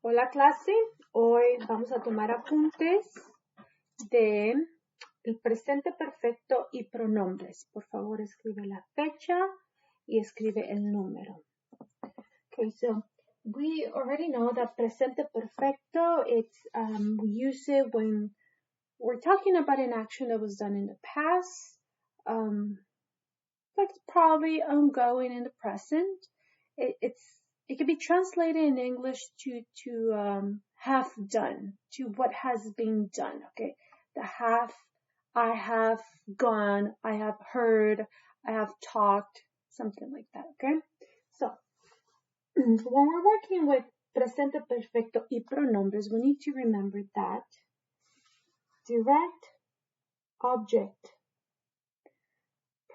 Hola clase, hoy vamos a tomar apuntes de el presente perfecto y pronombres. Por favor, escribe la fecha y escribe el número. Okay, so we already know that presente perfecto, we use it when we're talking about an action that was done in the past, like probably ongoing in the present. It can be translated in English to have done, to what has been done. Okay, the have, I have gone, I have heard, I have talked, something like that. Okay, so when we're working with presente perfecto y pronombres, we need to remember that direct object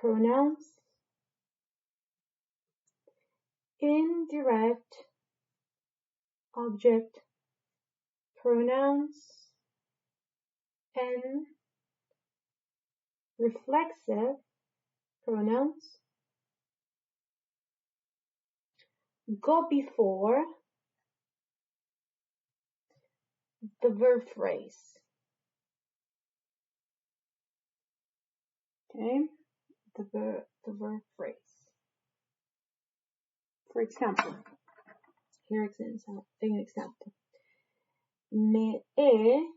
pronouns, indirect object pronouns, and reflexive pronouns go before the verb phrase. Okay, the verb phrase. For example, here's an example. Me he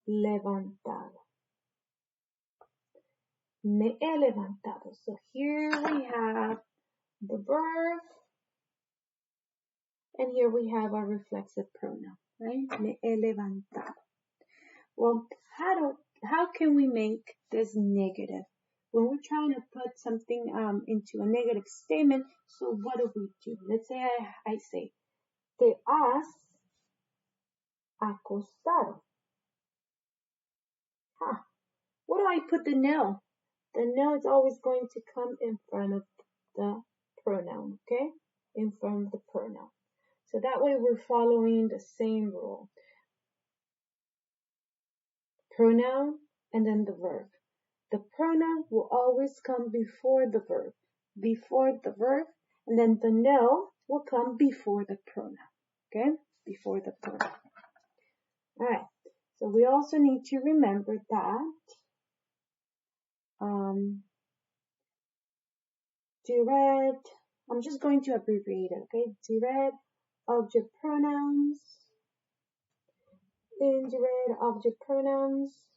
levantado. Me he levantado. So here we have the verb, and here we have a reflexive pronoun, right? Me he levantado. Well, how can we make this negative? When we're trying to put something into a negative statement, so what do? Let's say I say, te has acostado. What do I put the no? The no is always going to come in front of the pronoun, okay? In front of the pronoun. So that way we're following the same rule. Pronoun and then the verb. The pronoun will always come before the verb. And then the no will come before the pronoun, okay? Before the pronoun. All right, so we also need to remember that direct, I'm just going to abbreviate it, okay? Direct object pronouns, indirect object pronouns,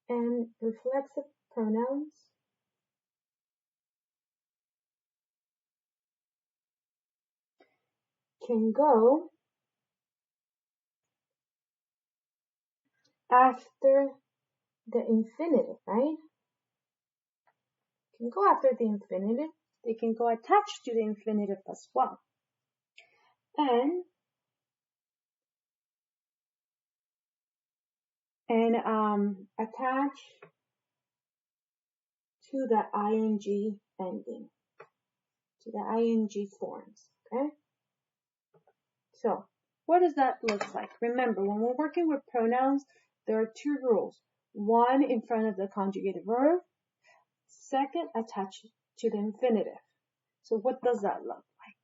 and reflexive pronouns can go after the infinitive, right? Can go after the infinitive. They can go attached to the infinitive as well. And attach to the ing ending, to the ing forms, okay? So what does that look like? Remember, when we're working with pronouns, there are two rules. One in front of the conjugated verb. Second, attached to the infinitive. So what does that look like?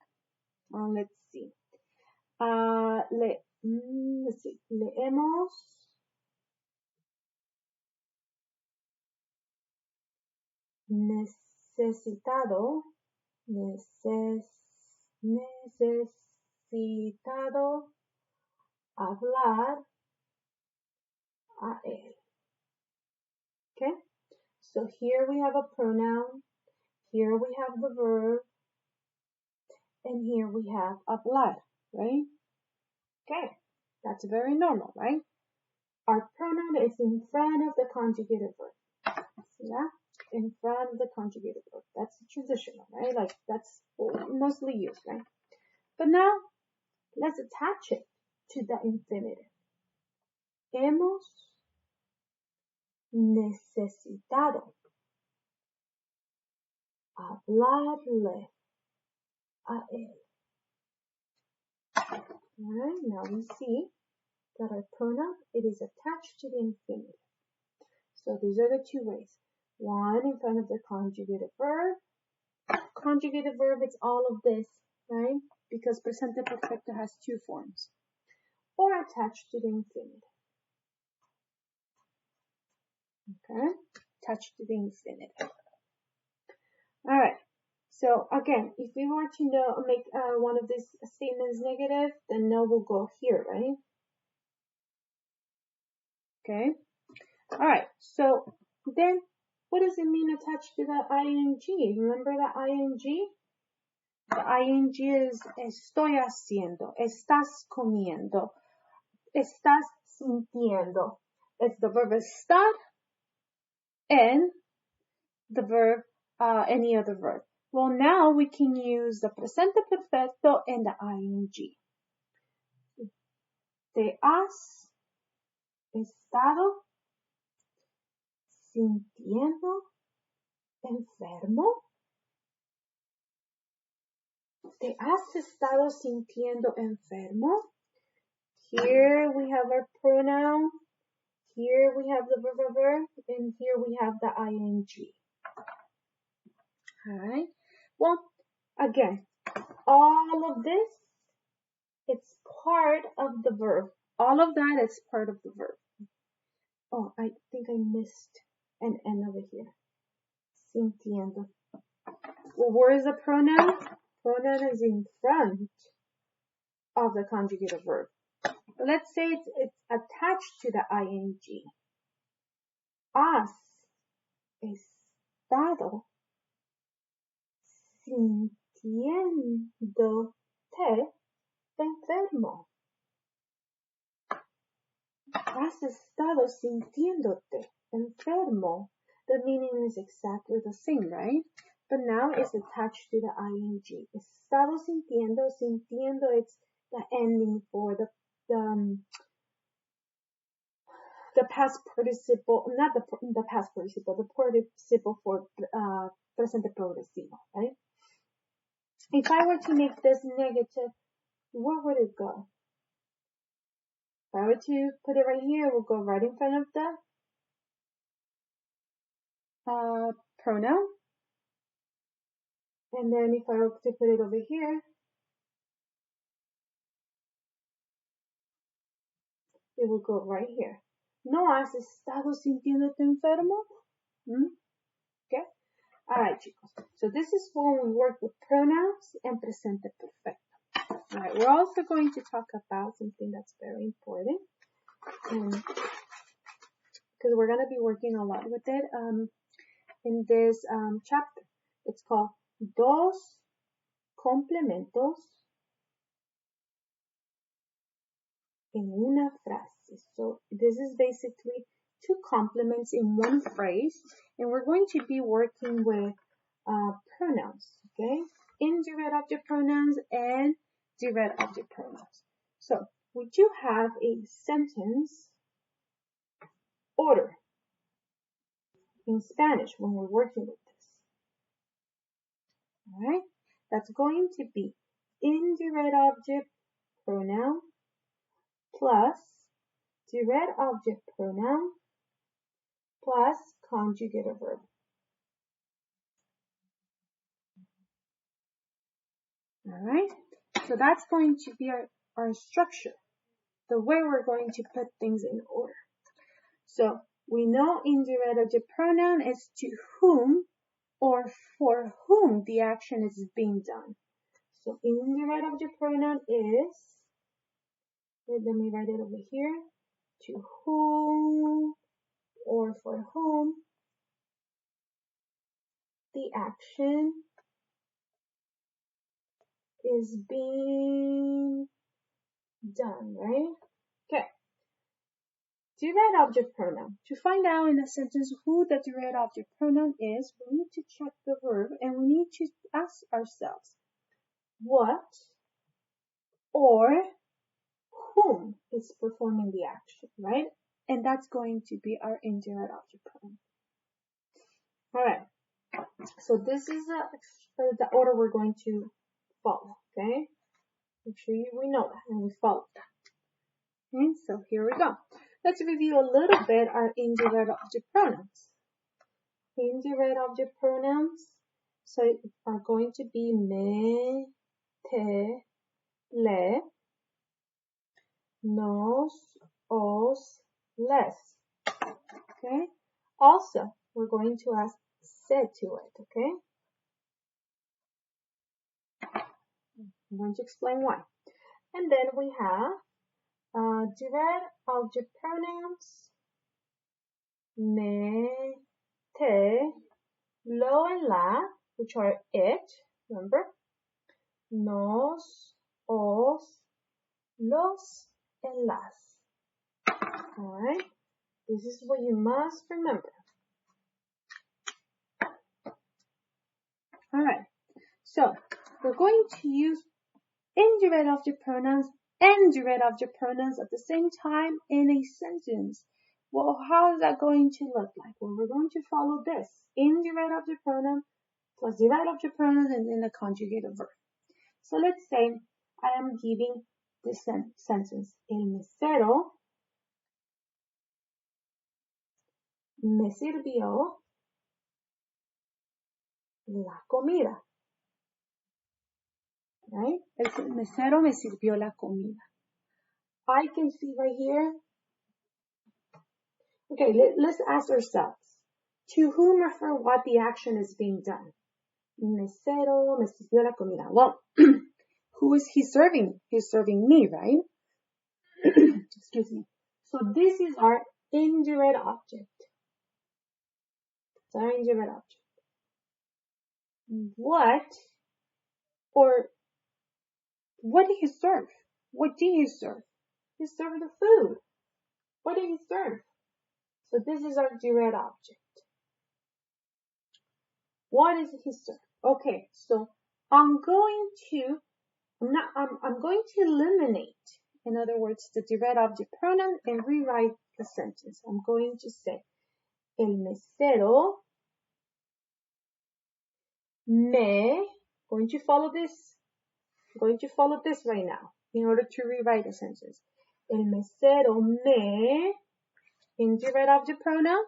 Let's see. Let's see. Leemos. Necesitado hablar a él. Okay? So here we have a pronoun, here we have the verb, and here we have hablar, right? Okay, that's very normal, right? Our pronoun is in front of the conjugated verb. See that? In front of the conjugated verb. That's traditional, right? Like that's mostly used, right? But now, let's attach it to the infinitive. Hemos necesitado hablarle a él. Alright, now we see that our pronoun, it is attached to the infinitive. So these are the two ways. One in front of the conjugated verb. Conjugated verb, it's all of this, right? because presente perfecto has two forms. Or attached to the infinitive. Okay, attached to the infinitive. All right. So again, if we were to make one of these statements negative, then no will go here, right? Okay. All right. So then, what does it mean attached to the ing? Remember the ing? The ing is estoy haciendo, estás comiendo, estás sintiendo. It's the verb estar and the verb, any other verb. Well, now we can use the presente perfecto and the ing. Te has estado sintiendo enfermo. Te has estado sintiendo enfermo. Here we have our pronoun. Here we have the verb, and here we have the ing. Alright. Well, again, all of this, it's part of the verb. All of that is part of the verb. Oh, I think I missed an N over here. Sintiendo. Well, where is the pronoun? Pronoun is in front of the conjugative verb. But let's say it's attached to the ing. Has estado sintiéndote enfermo. Has estado sintiéndote enfermo. The meaning is exactly the same, right? But now it's attached to the ing. Estado sintiendo, sintiendo, it's the ending for the past participle, not the past participle, the participle for presente progresivo, right? If I were to make this negative, where would it go? If I were to put it right here, it will go right in front of the pronoun. And then if I were to put it over here, it will go right here. ¿No has estado sintiéndote enfermo? Okay. All right, chicos. So this is when we work with pronouns and presente perfecto. All right. We're also going to talk about something that's very important, because we're going to be working a lot with it in this chapter. It's called dos complementos en una frase. So this is basically two complements in one phrase, and we're going to be working with pronouns, okay? Indirect object pronouns and direct object pronouns. So we do have a sentence order in Spanish when we're working with this. All right? That's going to be indirect object pronoun plus direct object pronoun plus conjugative verb. All right? So that's going to be our structure, the way we're going to put things in order. So we know indirect object pronoun is to whom or for whom the action is being done. So indirect object pronoun is, let me write it over here, to whom or for whom the action is being done, right? Okay. Direct object pronoun. To find out in a sentence who the direct object pronoun is, we need to check the verb and we need to ask ourselves what or whom is performing the action, right? And that's going to be our indirect object pronoun. All right. So this is the order we're going to follow, okay? Make sure we know that and we follow that. Okay, so here we go. Let's review a little bit our indirect object pronouns. Indirect object pronouns, so are going to be me, te, less. Okay? Also, we're going to add se to it, okay? I'm going to explain why. And then we have direct object pronouns me, te, lo, and la, which are it, remember? Nos, os, los, and las. Alright? This is what you must remember. Alright, so we're going to use indirect object pronouns and direct object pronouns at the same time in a sentence. Well, how is that going to look like? Well, we're going to follow this. Indirect object pronoun plus direct object pronoun and then the conjugated verb. So let's say I am giving this sentence. El mesero me sirvió la comida. Right? El mesero me sirvió la comida. I can see right here. Okay, let's ask ourselves. To whom or for what the action is being done? Mesero me sirvió la comida. Well, who is he serving? He's serving me, right? Excuse me. So this is our indirect object. It's our indirect object. What did he serve? What did he serve? He served the food. What did he serve? So this is our direct object. What is he serve? Okay, so I'm going to eliminate, in other words, the direct object pronoun and rewrite the sentence. I'm going to say, el mesero me, going to follow this. I'm going to follow this right now in order to rewrite the sentence. El mesero me, indirect object pronoun,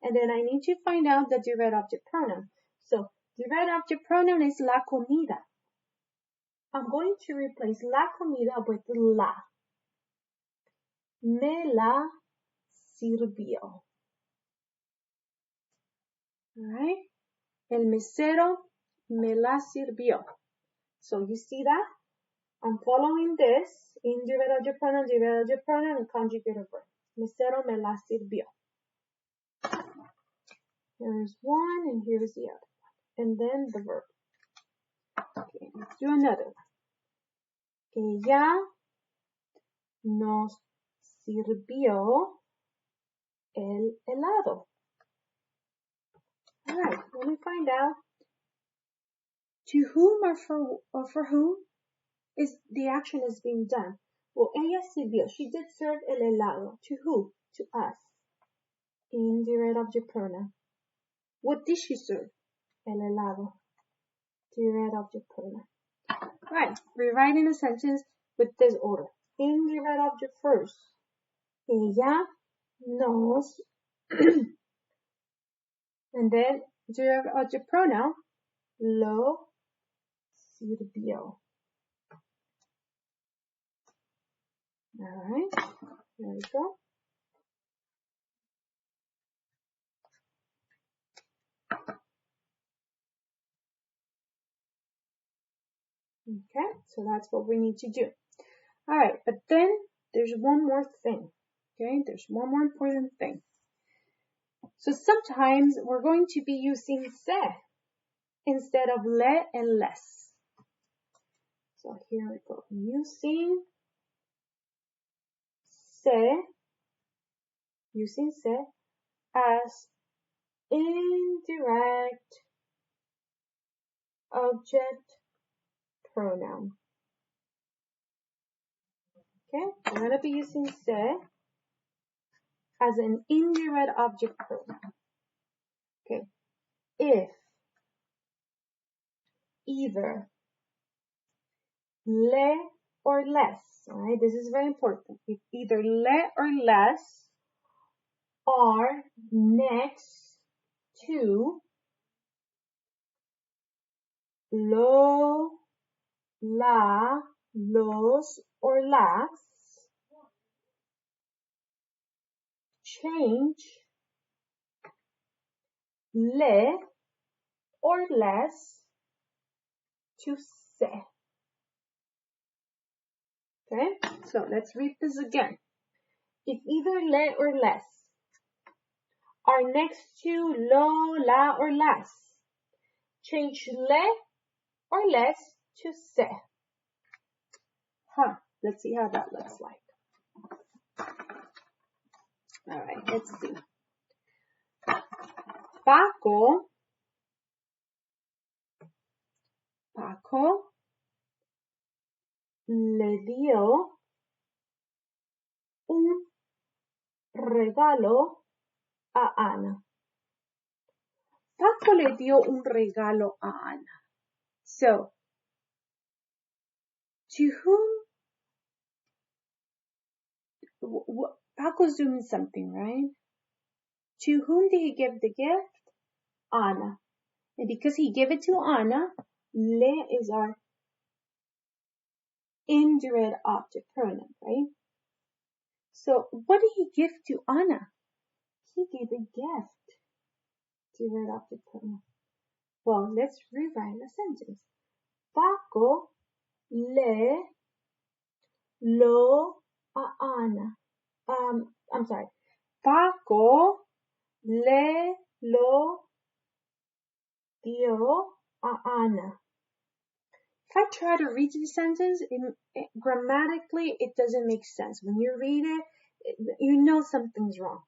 and then I need to find out the direct object pronoun. So, direct object pronoun is la comida. I'm going to replace la comida with la. Me la sirvió. Alright? El mesero me la sirvió. So you see that? I'm following this. Indirect object pronoun, direct object pronoun, and conjugated verb. Mesero me la sirvió. Here's one and here's the other one. And then the verb. Okay, let's do another one. Ella nos sirvió el helado. Alright, let me find out to whom or for whom is the action is being done. Well, ella sirvió. She did serve el helado. To who? To us. Indirect object pronoun. What did she serve? El helado. Direct object pronoun. Right. Rewriting a sentence with this order. Indirect object first. Ella nos. And then direct object pronoun. Lo sirvió. Alright. There we go. Okay, so that's what we need to do. All right, but then there's one more thing. Okay, there's one more important thing. So sometimes we're going to be using se instead of le and les. So here we go. Using se as indirect object pronoun. Okay, we're going to be using se as an indirect object pronoun. Okay, if either le or less, alright, this is very important. If either le or less are next to lo, la, los, or las, change le or les to se. Okay, so let's read this again. If either le or les are next to lo, la, or las, change le or les to se. Let's see how that looks like. All right, let's see. Paco le dio un regalo a Ana. Paco le dio un regalo a Ana. So, to whom? Paco's doing something, right? To whom did he give the gift? Ana. And because he gave it to Ana, le is our indirect object pronoun, right? So, what did he give to Ana? He gave a gift. Direct object pronoun. Well, let's rewrite the sentence. Paco le lo a Ana. I'm sorry. Paco le lo dio a Ana. If I try to read the sentence, grammatically, it doesn't make sense. When you read it, you know something's wrong.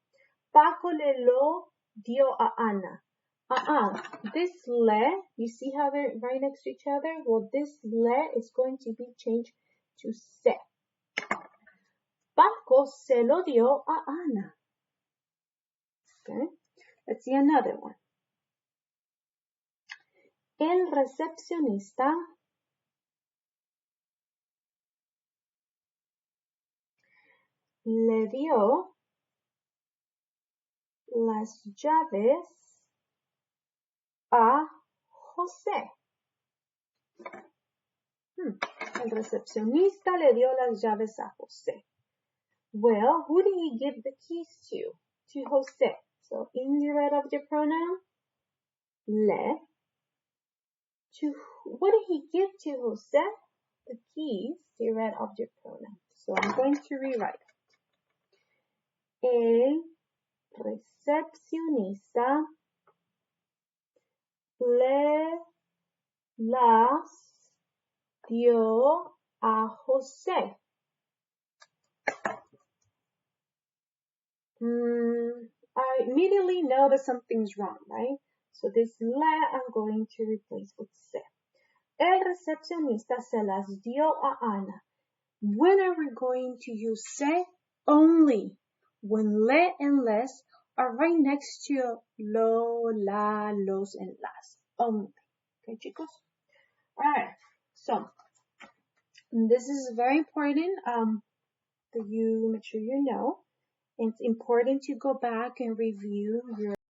Paco le lo dio a Ana. This le, you see how they're right next to each other? Well, this le is going to be changed to se. Paco se lo dio a Ana. Okay, let's see another one. El recepcionista le dio las llaves a José. El recepcionista le dio las llaves a José. Well, who did he give the keys to? To José. So, indirect object pronoun, le. What did he give to José? The keys, direct object pronoun. So, I'm going to rewrite it. El recepcionista le las dio a José. I immediately know that something's wrong, right? So this le I'm going to replace with se. El recepcionista se las dio a Ana. When are we going to use se? Only when le and les are right next to lo, la, los, and las. Only. Okay, chicos? Alright, so this is very important that you make sure you know. It's important to go back and review your